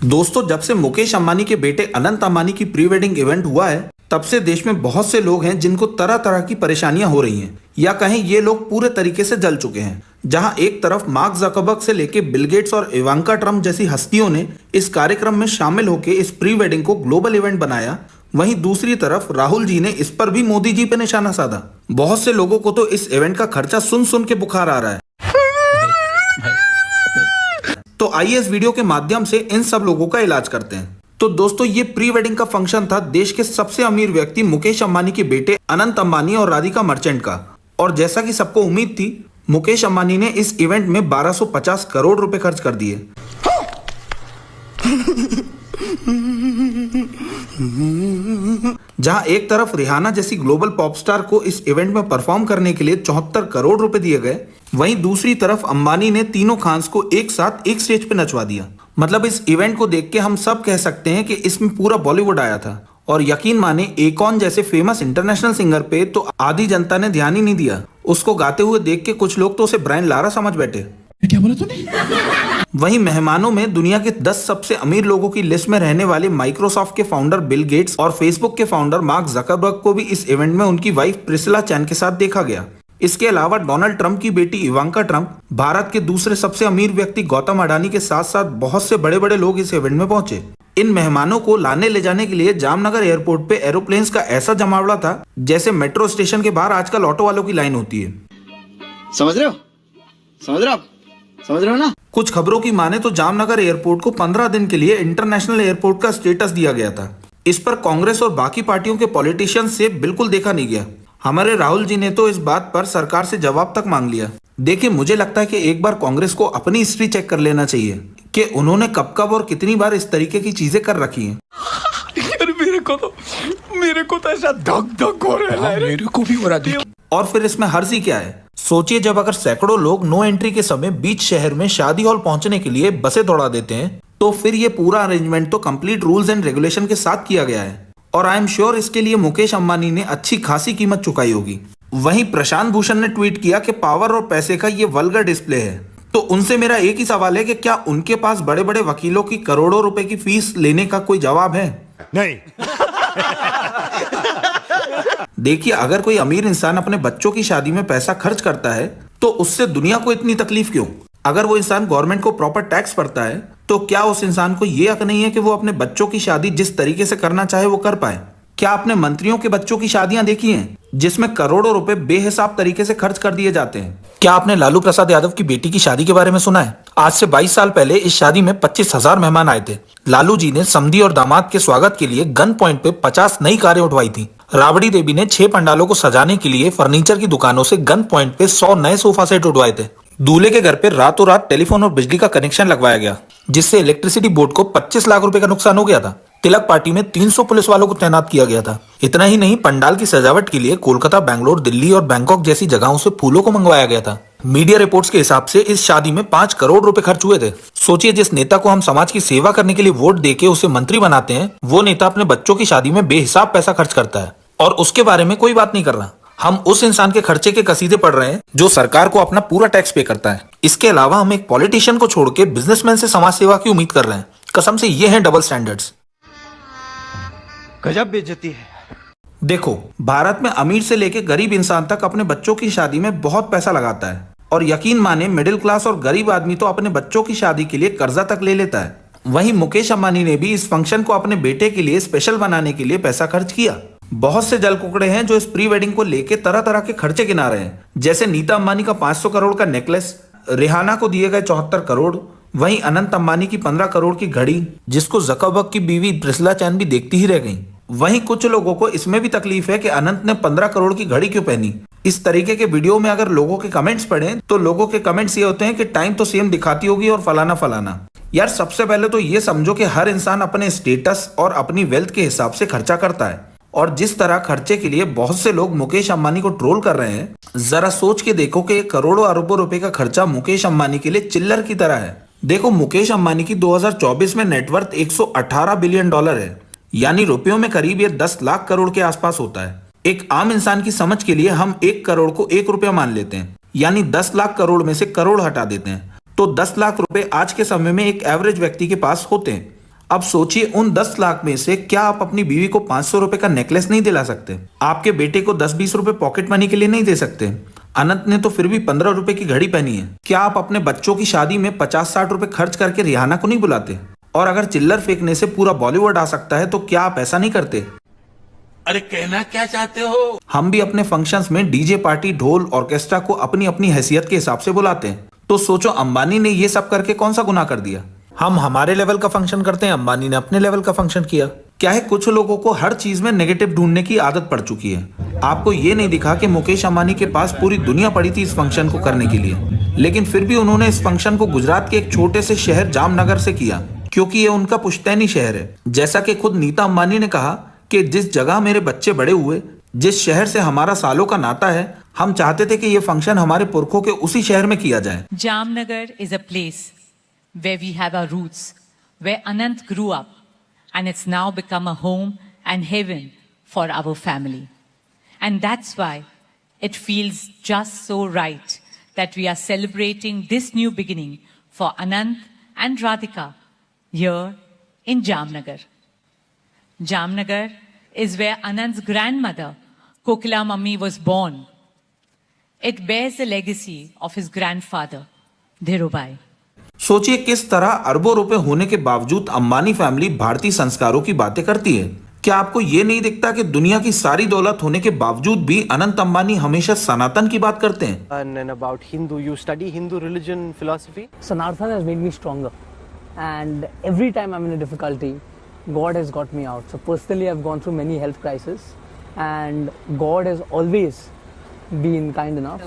दोस्तों, जब से मुकेश अंबानी के बेटे अनंत अंबानी की प्री वेडिंग इवेंट हुआ है, तब से देश में बहुत से लोग हैं जिनको तरह तरह की परेशानियां हो रही हैं, या कहें ये लोग पूरे तरीके से जल चुके हैं। जहां एक तरफ मार्क जकरबर्ग से लेके बिल गेट्स और इवांका ट्रम्प जैसी हस्तियों ने इस कार्यक्रम में शामिल होकर इस प्री वेडिंग को ग्लोबल इवेंट बनाया, वहीं दूसरी तरफ राहुल जी ने इस पर भी मोदी जी पे निशाना साधा। बहुत से लोगों को तो इस इवेंट का खर्चा सुन सुन के बुखार आ रहा है। तो आइए इस वीडियो के माध्यम से इन सब लोगों का इलाज करते हैं। तो दोस्तों, ये प्री वेडिंग का फंक्शन था देश के सबसे अमीर व्यक्ति मुकेश अंबानी के बेटे अनंत अंबानी और राधिका मर्चेंट का। और जैसा कि सबको उम्मीद थी, मुकेश अंबानी ने इस इवेंट में 1250 करोड़ रुपए खर्च कर दिए। जहां एक तरफ रिहाना जैसी ग्लोबल पॉप स्टार को इस इवेंट में परफॉर्म करने के लिए 74 करोड़ रुपए दिए गए, वहीं दूसरी तरफ अंबानी ने तीनों खान्स को एक साथ एक स्टेज पे नचवा दिया। मतलब इस इवेंट को देख के हम सब कह सकते हैं कि इसमें पूरा बॉलीवुड आया था। और यकीन माने, एकॉन जैसे फेमस इंटरनेशनल सिंगर पे तो आधी जनता ने ध्यान ही नहीं दिया। उसको गाते हुए देख के कुछ लोग तो उसे ब्रायन लारा समझ बैठे। क्या बोला तूने? वहीं मेहमानों में दुनिया के 10 सबसे अमीर लोगों की लिस्ट में रहने वाले माइक्रोसॉफ्ट के फाउंडर बिल गेट्स और फेसबुक के फाउंडर मार्क जकरबर्ग को भी इस इवेंट में उनकी वाइफ प्रिसिला चैन के साथ देखा गया। इसके अलावा डोनाल्ड ट्रंप की बेटी इवांका ट्रंप, भारत के दूसरे सबसे अमीर व्यक्ति गौतम अडानी के साथ साथ बहुत से बड़े बड़े लोग इस इवेंट में पहुंचे। इन मेहमानों को लाने ले जाने के लिए जामनगर एयरपोर्ट पे एरोप्लेन्स का ऐसा जमावड़ा था जैसे मेट्रो स्टेशन के बाहर आजकल ऑटो वालों की लाइन होती है। समझ रहे हो ना? कुछ खबरों की माने तो जामनगर एयरपोर्ट को 15 दिन के लिए इंटरनेशनल एयरपोर्ट का स्टेटस दिया गया था। इस पर कांग्रेस और बाकी पार्टियों के पॉलिटिशियंस से बिल्कुल देखा नहीं गया। हमारे राहुल जी ने तो इस बात पर सरकार से जवाब तक मांग लिया। देखिए, मुझे लगता है कि एक बार कांग्रेस को अपनी हिस्ट्री चेक कर लेना चाहिए कि उन्होंने कब कब और कितनी बार इस तरीके की चीजें कर रखी हैं। मेरे को तो ऐसा धक हो रहा है। मेरे को भी हो रहा है। और फिर इसमें हर्ज ही क्या है? सोचिए, जब अगर सैकड़ों लोग नो एंट्री के समय बीच शहर में शादी हॉल पहुंचने के लिए बसें दौड़ा देते हैं, तो फिर ये पूरा अरेंजमेंट तो कंप्लीट रूल्स एंड रेगुलेशन के साथ किया गया है। और आई एम श्योर इसके लिए मुकेश अंबानी ने अच्छी खासी कीमत चुकाई होगी। वहीं प्रशांत भूषण ने ट्वीट किया कि पावर और पैसे का ये वल्गर डिस्प्ले है। तो उनसे मेरा एक ही सवाल है कि क्या उनके पास बड़े बड़े वकीलों की करोड़ों रुपए की फीस लेने का कोई जवाब है? नहीं। देखिए, अगर कोई अमीर इंसान अपने बच्चों की शादी में पैसा खर्च करता है तो उससे दुनिया को इतनी तकलीफ क्यों? अगर वो इंसान गवर्नमेंट को प्रॉपर टैक्स भरता है तो क्या उस इंसान को ये हक नहीं है कि वो अपने बच्चों की शादी जिस तरीके से करना चाहे वो कर पाए? क्या आपने मंत्रियों के बच्चों की शादियां देखी हैं जिसमें करोड़ों रुपए बेहिसाब तरीके से खर्च कर दिए जाते हैं? क्या आपने लालू प्रसाद यादव की बेटी की शादी के बारे में सुना है? आज से 22 साल पहले इस शादी में 25,000 मेहमान आए थे। लालू जी ने समधी और दामाद के स्वागत के लिए गन पॉइंट पे 50 नई कारें उठवाई थी। राबड़ी देवी ने 6 पंडालों को सजाने के लिए फर्नीचर की दुकानों से गन पॉइंट पे 100 नए सोफा सेट उठवाए थे। दूल्हे के घर पे रातों रात टेलीफोन और बिजली का कनेक्शन लगवाया गया, जिससे इलेक्ट्रिसिटी बोर्ड को 25 लाख रुपए का नुकसान हो गया था। तिलक पार्टी में 300 पुलिस वालों को तैनात किया गया था। इतना ही नहीं, पंडाल की सजावट के लिए कोलकाता, बैंगलोर, दिल्ली और बैंकॉक जैसी जगहों से फूलों को मंगवाया गया था। मीडिया रिपोर्ट्स के हिसाब से इस शादी में 5 करोड़ रुपए खर्च हुए थे। सोचिए, जिस नेता को हम समाज की सेवा करने के लिए वोट देके उसे मंत्री बनाते हैं, वो नेता अपने बच्चों की शादी में बेहिसाब पैसा खर्च करता है और उसके बारे में कोई बात नहीं कर रहा। हम उस इंसान के खर्चे के कसीदे पढ़ रहे हैं जो सरकार को अपना पूरा टैक्स पे करता है। इसके अलावा हम एक पॉलिटिशियन को छोड़ के बिजनेसमैन से समाज सेवा की उम्मीद कर रहे हैं। कसम से ये हैं डबल स्टैंडर्ड्स। गजब बेइज्जती है। देखो, भारत में अमीर से लेके गरीब इंसान तक अपने बच्चों की शादी में बहुत पैसा लगाता है। और यकीन माने, मिडिल क्लास और गरीब आदमी तो अपने बच्चों की शादी के लिए कर्जा तक ले लेता है। वहीं मुकेश अंबानी ने भी इस फंक्शन को अपने बेटे के लिए स्पेशल बनाने के लिए पैसा खर्च किया। बहुत से जल कुकड़े हैं जो इस प्री वेडिंग को लेके तरह तरह के खर्चे गिना रहे हैं, जैसे नीता अंबानी का 500 करोड़ का नेकलेस, रिहाना को दिए गए 74 करोड़, वहीं अनंत अंबानी की 15 करोड़ की घड़ी, जिसको जकरबर्ग की बीवी प्रिसिला चैन भी देखती ही रह गई। वहीं कुछ लोगों को इसमें भी तकलीफ है कि अनंत ने 15 करोड़ की घड़ी क्यों पहनी। इस तरीके के वीडियो में अगर लोगों के कमेंट्स पढ़ें तो लोगों के कमेंट्स ये होते हैं कि टाइम तो सेम दिखाती होगी और फलाना फलाना। यार, सबसे पहले तो ये समझो कि हर इंसान अपने स्टेटस और अपनी वेल्थ के हिसाब से खर्चा करता है। और जिस तरह खर्चे के लिए बहुत से लोग मुकेश अंबानी को ट्रोल कर रहे हैं, जरा सोच के देखो कि करोड़ों अरबों रुपए का खर्चा मुकेश अंबानी के लिए चिल्लर की तरह है। देखो, मुकेश अंबानी की 2024 में नेटवर्थ 118 बिलियन डॉलर है, यानी रुपयों में करीब ये 10 लाख करोड़ के आसपास होता है। एक आम इंसान की समझ के लिए हम 1 करोड़ को 1 रुपया मान लेते हैं, यानी 10 लाख करोड़ में से करोड़ हटा देते हैं, तो 10 लाख रुपए आज के समय में एक एवरेज व्यक्ति के पास होते हैं। अब सोचिए उन 10 लाख में से क्या आप अपनी बीवी को 500 रुपए का नेकलेस नहीं दिला सकते? आपके बेटे को 10-20 रुपए पॉकेट मनी के लिए नहीं दे सकते? अनंत ने तो फिर भी 15 रुपए की घड़ी पहनी है। क्या आप अपने बच्चों की शादी में 50-60 रुपए खर्च करके रिहाना को नहीं बुलाते? और अगर चिल्लर फेंकने से पूरा बॉलीवुड आ सकता है तो क्या आप ऐसा नहीं करते? अरे कहना क्या चाहते हो? हम भी अपने फंक्शंस में डीजे पार्टी, ढोल, ऑर्केस्ट्रा को अपनी अपनी हैसियत के हिसाब से बुलाते हैं। तो सोचो अंबानी ने ये सब करके कौन सा गुनाह कर दिया? हम हमारे लेवल का फंक्शन करते हैं, अंबानी ने अपने लेवल का फंक्शन किया। क्या है, कुछ लोगों को हर चीज में नेगेटिव ढूंढने की आदत पड़ चुकी है। आपको ये नहीं दिखा कि मुकेश अंबानी के पास पूरी दुनिया पड़ी थी इस फंक्शन को करने के लिए, लेकिन फिर भी उन्होंने इस फंक्शन को गुजरात के एक छोटे से शहर जामनगर से किया, क्योंकि ये उनका पुश्तैनी शहर है। जैसा कि खुद नीता अंबानी ने कहा कि जिस जगह मेरे बच्चे बड़े हुए, जिस शहर से हमारा सालों का नाता है, हम चाहते थे कि ये फंक्शन हमारे पुरखों के उसी शहर में किया जाए। Jamnagar is a place where we have our roots, where Anant grew up, and it's now become a home and heaven for our family. And that's why it feels just so right that we are celebrating this new beginning for Anant and Radhika here in Jamnagar. Jamnagar is where Anant's grandmother, Kokila Mummy, was born. It bears the legacy of his grandfather, Dhirubhai. सोचिए किस तरह अरबों रुपए होने के बावजूद Ambani family भारतीय संस्कारों की बातें करती है। क्या आपको ये नहीं दिखता कि दुनिया की सारी दौलत होने के बावजूद भी अनंत अंबानी हमेशा सनातन की बात करते हैं? And about Hindu, you study Hindu religion philosophy? Sanatana has made me stronger, and every time I'm in a difficulty, God has got me out. So personally, I've gone through many health crises, and God has always been kind enough.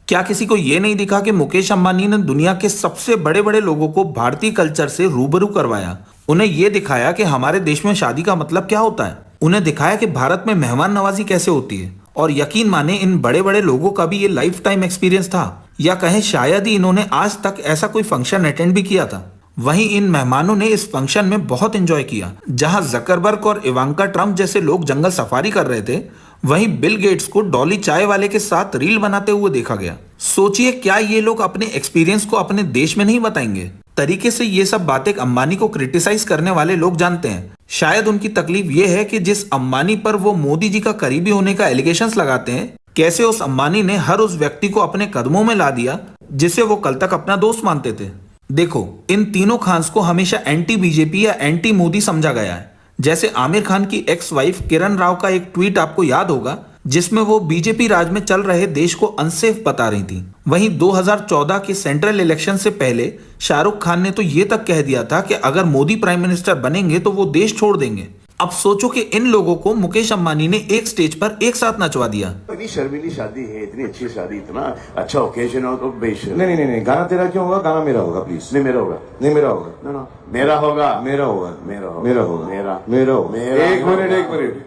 क्या किसी को ये नहीं दिखा कि मुकेश अंबानी ने दुनिया के सबसे बड़े बड़े लोगों को भारतीय कल्चर से रूबरू करवाया? उन्हें ये दिखाया कि हमारे देश में शादी का मतलब क्या होता है। उन्हें दिखाया कि भारत में मेहमान नवाजी कैसे होती है। और यकीन माने इन बड़े बड़े लोगों का भी ये लाइफ टाइम एक्सपीरियंस था, या कहें शायद ही इन्होंने आज तक ऐसा कोई फंक्शन अटेंड भी किया था। वहीं इन मेहमानों ने इस फंक्शन में बहुत एंजॉय किया। जहां जकरबर्ग और इवांका ट्रम्प जैसे लोग जंगल सफारी कर रहे थे, वहीं बिल गेट्स को डॉली चाय वाले के साथ रील बनाते हुए देखा गया। सोचिए क्या ये लोग अपने एक्सपीरियंस को अपने देश में नहीं बताएंगे? तरीके से ये सब बातें अंबानी को क्रिटिसाइज करने वाले लोग जानते हैं। शायद उनकी तकलीफ ये है कि जिस अंबानी पर वो मोदी जी का करीबी होने का एलिगेशंस लगाते हैं, कैसे उस अंबानी ने हर उस व्यक्ति को अपने कदमों में ला दिया जिसे वो कल तक अपना दोस्त मानते थे। देखो, इन तीनों खान्स को हमेशा एंटी बीजेपी या एंटी मोदी समझा गया है। जैसे आमिर खान की एक्स वाइफ किरण राव का एक ट्वीट आपको याद होगा, जिसमें वो बीजेपी राज में चल रहे देश को अनसेफ बता रही थी। वहीं 2014 के सेंट्रल इलेक्शन से पहले शाहरुख खान ने तो ये तक कह दिया था कि अगर मोदी प्राइम मिनिस्टर बनेंगे तो वो देश छोड़ देंगे। अब सोचो कि इन लोगों को मुकेश अंबानी ने एक स्टेज पर एक साथ नचवा दिया। इतनी शर्मीली शादी है, इतनी अच्छी शादी, इतना अच्छा ओकेजन हो तो बेशर्म। नहीं, गाना तेरा क्यों होगा? गाना मेरा होगा प्लीज। नहीं मेरा होगा, नहीं मेरा होगा, ना मेरा होगा, मेरा होगा, मेरा होगा, मेरा होगा, मेरा होगा। एक मिनट,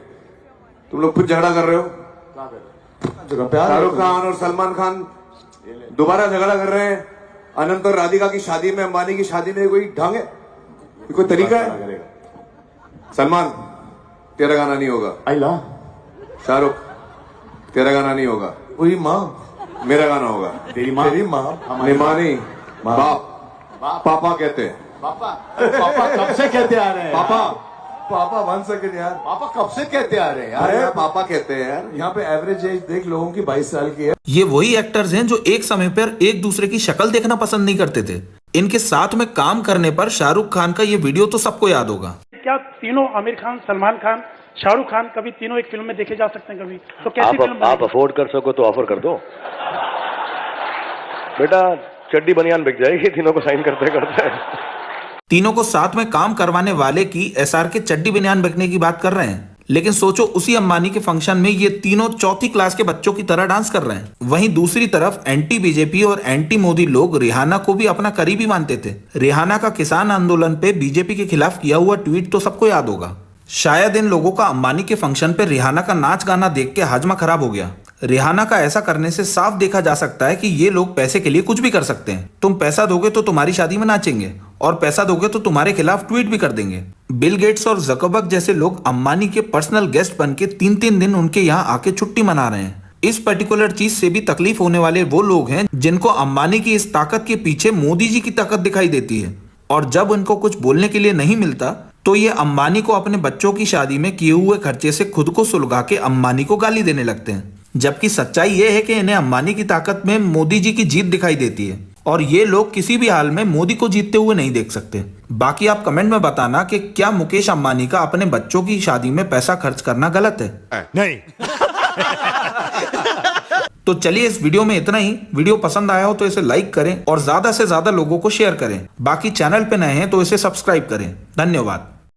तुम लोग कुछ झगड़ा कर रहे हो? शाहरुख खान और सलमान खान दोबारा झगड़ा कर रहे हैं। अनंत और राधिका की शादी में, अंबानी की शादी में कोई ढंग है? कोई तरीका है? सलमान, तेरा गाना नहीं होगा। शाहरुख, तेरा गाना नहीं होगा। पूरी माँ, मेरा गाना होगा। तेरी माँ, नहीं माँ नहीं, बाप, पापा कहते हैं। पापा कब से कहते आ रहे हैं? पापा 1 सेकंड यार, पापा कब से कहते आ रहे हैं यार? अरे पापा कहते हैं यार। यहाँ पे एवरेज एज देख लोगों की 22 साल की है। ये वही एक्टर्स हैं जो एक समय पर एक दूसरे की शक्ल देखना पसंद नहीं करते थे। इनके साथ में काम करने पर शाहरुख खान का ये वीडियो तो सबको याद होगा। क्या तीनों आमिर खान, सलमान खान, शाहरुख खान कभी तीनों एक फिल्म में देखे जा सकते हैं? कभी तो कैसी फिल्म आप अफोर्ड कर सको तो ऑफर कर दो बेटा, चड्डी बनियान बिक जाएगी तीनों को साइन करते करते। तीनों को साथ में काम करवाने वाले की एसआर के चड्डी बनियान बिकने की बात कर रहे हैं, लेकिन सोचो उसी अंबानी के फंक्शन में ये तीनों चौथी क्लास के बच्चों की तरह डांस कर रहे हैं। वहीं दूसरी तरफ एंटी बीजेपी और एंटी मोदी लोग रिहाना को भी अपना करीबी मानते थे। रिहाना का किसान आंदोलन पे बीजेपी के खिलाफ किया हुआ ट्वीट तो सबको याद होगा। शायद इन लोगों का अंबानी के फंक्शन पे रिहाना का नाच गाना देख के हाजमा खराब हो गया। रिहाना का ऐसा करने से साफ देखा जा सकता है कि ये लोग पैसे के लिए कुछ भी कर सकते हैं। तुम पैसा दोगे तो तुम्हारी शादी में नाचेंगे, और पैसा दोगे तो तुम्हारे खिलाफ ट्वीट भी कर देंगे। बिल गेट्स और जकरबर्ग जैसे लोग अंबानी के पर्सनल गेस्ट बन के 3-3 दिन उनके यहाँ आके छुट्टी मना रहे हैं। इस पर्टिकुलर चीज से भी तकलीफ होने वाले वो लोग हैं जिनको अंबानी की इस ताकत के पीछे मोदी जी की ताकत दिखाई देती है, और जब उनको कुछ बोलने के लिए नहीं मिलता तो ये अंबानी को अपने बच्चों की शादी में किए हुए खर्चे से खुद को सुलगा के अंबानी को गाली देने लगते हैं, जबकि सच्चाई ये है कि इन्हें अंबानी की ताकत में मोदी जी की जीत दिखाई देती है और ये लोग किसी भी हाल में मोदी को जीतते हुए नहीं देख सकते। बाकी आप कमेंट में बताना कि क्या मुकेश अंबानी का अपने बच्चों की शादी में पैसा खर्च करना गलत है? नहीं। तो चलिए इस वीडियो में इतना ही। वीडियो पसंद आया हो तो इसे लाइक करें और ज्यादा से ज्यादा लोगों को शेयर करें। बाकी चैनल पे नए हैं तो इसे सब्सक्राइब करें। धन्यवाद।